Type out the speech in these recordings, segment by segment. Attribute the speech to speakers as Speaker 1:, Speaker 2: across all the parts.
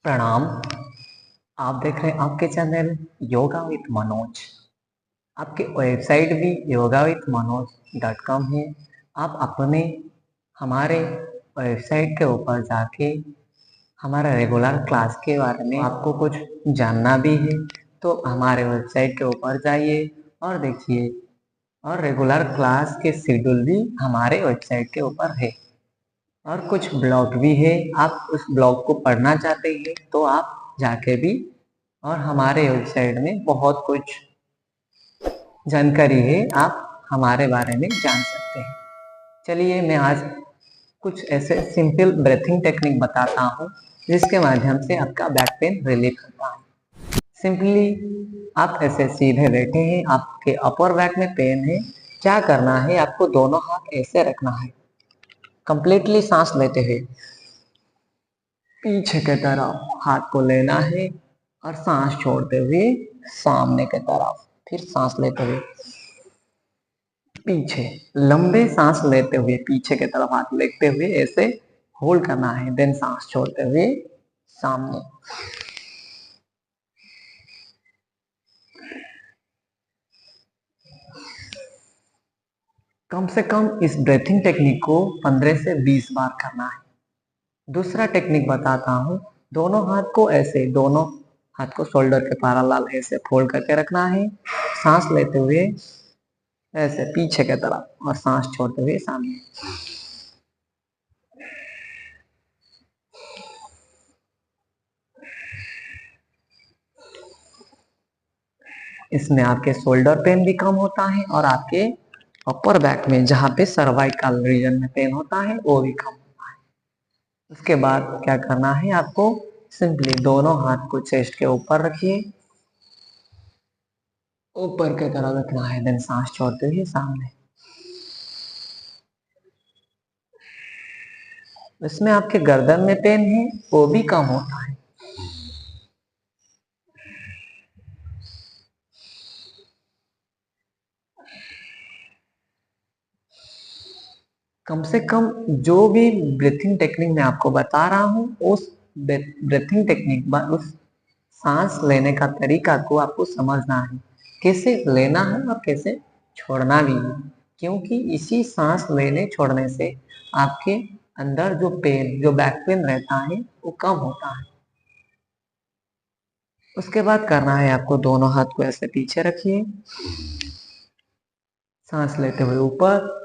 Speaker 1: प्रणाम। आप देख रहे हैं आपके चैनल योगा विथ मनोज। आपके वेबसाइट भी yogaWithManoj.com है। आप अपने हमारे वेबसाइट के ऊपर जाके हमारा रेगुलर क्लास के बारे में आपको कुछ जानना भी है तो हमारे वेबसाइट के ऊपर जाइए और देखिए। और रेगुलर क्लास के शेड्यूल भी हमारे वेबसाइट के ऊपर है और कुछ ब्लॉग भी है। आप उस ब्लॉग को पढ़ना चाहते हैं तो आप जाके भी और हमारे वेबसाइट में बहुत कुछ जानकारी है, आप हमारे बारे में जान सकते हैं। चलिए मैं आज कुछ ऐसे सिंपल ब्रीथिंग टेक्निक बताता हूँ जिसके माध्यम से आपका बैक पेन रिलीफ होता है। सिंपली आप ऐसे सीधे बैठे हैं, आपके अपर बैक में पेन है। क्या करना है, आपको दोनों हाथ ऐसे रखना है, कंप्लीटली सांस लेते हुए पीछे की तरफ हाथ को लेना है और सांस छोड़ते हुए सामने की तरफ, फिर सांस लेते हुए पीछे, लंबे सांस लेते हुए पीछे की तरफ हाथ लेते हुए ऐसे होल्ड करना है, देन सांस छोड़ते हुए सामने। कम से कम इस ब्रीथिंग टेक्निक को 15 से 20 बार करना है। दूसरा टेक्निक बताता हूँ। दोनों हाथ को ऐसे, दोनों हाथ को शोल्डर के पैरेलल ऐसे फोल्ड करके रखना है, सांस लेते हुए ऐसे पीछे की तरफ और सांस छोड़ते हुए सामने। इसमें आपके शोल्डर पेन भी कम होता है और आपके अपर बैक में जहाँ पे सर्वाइकल रीजन में पेन होता है वो भी कम होता है। उसके बाद क्या करना है, आपको सिंपली दोनों हाथ को चेस्ट के ऊपर रखिए, ऊपर की तरफ रखना है, देन सांस छोड़ते हुए सामने। इसमें आपके गर्दन में पेन है वो भी कम होता है। कम से कम जो भी ब्रीथिंग टेक्निक मैं आपको बता रहा हूँ उस ब्रीथिंग टेक्निक, उस सांस लेने का तरीका को आपको समझना है, कैसे लेना है और कैसे छोड़ना भी है। क्योंकि इसी सांस लेने छोड़ने से आपके अंदर जो पेन, जो बैक पेन रहता है वो कम होता है। उसके बाद करना है, आपको दोनों हाथ को ऐसे पीछे रखिए, सांस लेते हुए ऊपर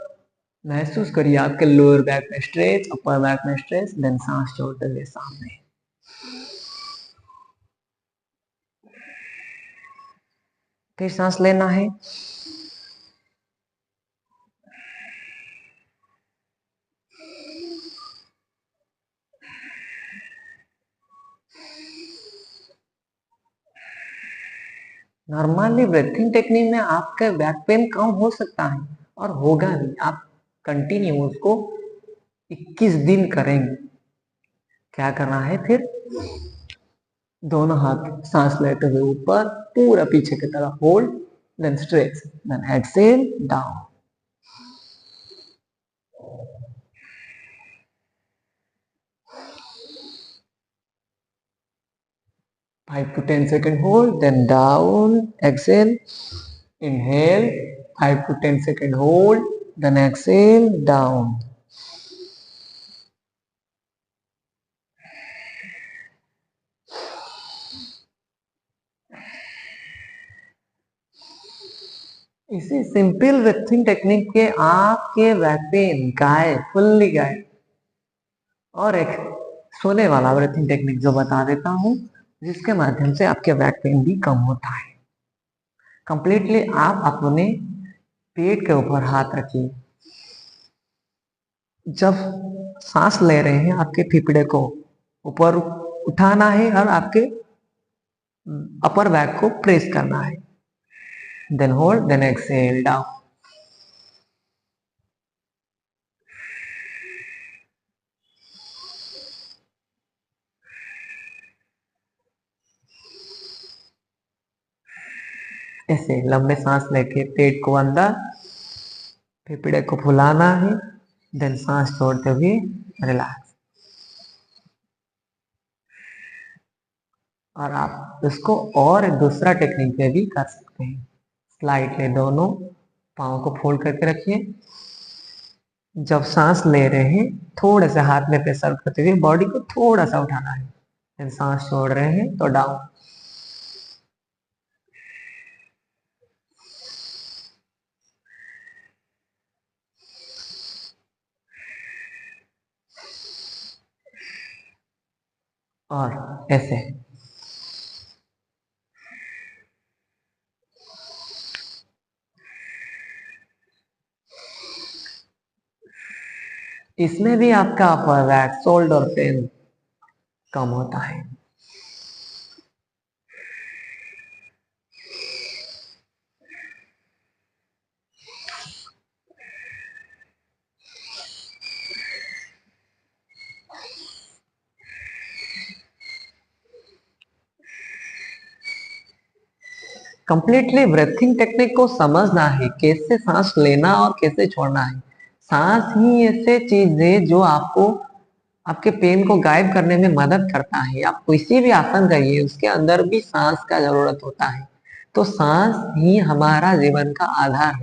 Speaker 1: महसूस करिए आपके लोअर बैक में स्ट्रेच, अपर बैक में स्ट्रेच, देन सांस छोड़ते हुए सामने। फिर सांस लेना है, नॉर्मली ब्रीथिंग टेक्निक में आपका बैक पेन कम हो सकता है और होगा भी। आप कंटिन्यू उसको 21 दिन करेंगे। क्या करना है फिर, दोनों हाथ सांस लेते हुए ऊपर पूरा पीछे की तरफ hold, then stretch, then exhale down. 5 to 10 second hold, then down, exhale, inhale, 5 to 10 second hold, then exhale, down. इसी सिंपल ब्रीथिंग टेक्निक के आपके बैक पेन गायब, फुल्ली गायब। और एक सोने वाला ब्रीथिंग टेक्निक जो बता देता हूँ जिसके माध्यम से आपके बैक पेन भी कम होता है। कंप्लीटली आप अपने पेट के ऊपर हाथ रखिए। जब सांस ले रहे हैं आपके फेफड़े को ऊपर उठाना है और आपके अपर बैक को प्रेस करना है, then hold, then exhale down. ऐसे लंबे सांस लेके पेट को अंदर, फेफड़े को फुलाना है, देन सांस छोड़ते हुए रिलैक्स। और आप इसको और दूसरा टेक्निक में भी कर सकते हैं। स्लाइडली दोनों पाँव को फोल्ड करके रखिए। जब सांस ले रहे हैं थोड़े से हाथ में प्रेशर करते हुए बॉडी को थोड़ा सा उठाना है। जब सांस छोड़ रहे हैं तो डाउन। और ऐसे इसमें भी आपका अपर बैक शोल्डर पेन कम होता है। कंप्लीटली ब्रीथिंग टेक्निक को समझना है, कैसे सांस लेना और कैसे छोड़ना है। सांस ही ऐसे चीज है जो आपको आपके पेन को गायब करने में मदद करता है। आप किसी भी आसन करिए उसके अंदर भी सांस का जरूरत होता है। तो सांस ही हमारा जीवन का आधार है।